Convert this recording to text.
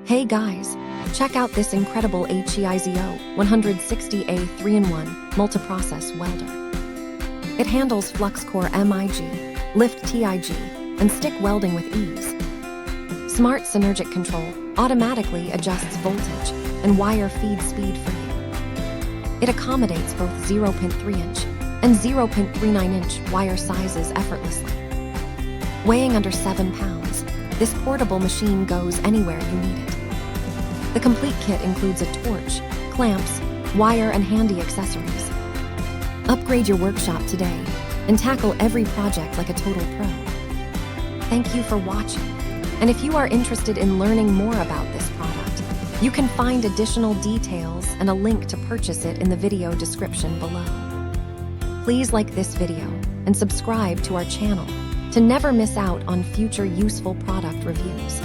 Hey guys, check out this incredible HEIZO 160A 3-in-1 multiprocess welder. It handles Flux Core MIG, Lift TIG, and stick welding with ease. Smart Synergic Control automatically adjusts voltage and wire feed speed for you. It accommodates both 0.3-inch and 0.39-inch wire sizes effortlessly. Weighing under 7 pounds, this portable machine goes anywhere you need it. The complete kit includes a torch, clamps, wire, and handy accessories. Upgrade your workshop today and tackle every project like a total pro. Thank you for watching, and if you are interested in learning more about this product, you can find additional details and a link to purchase it in the video description below. Please like this video and subscribe to our channel to never miss out on future useful product reviews.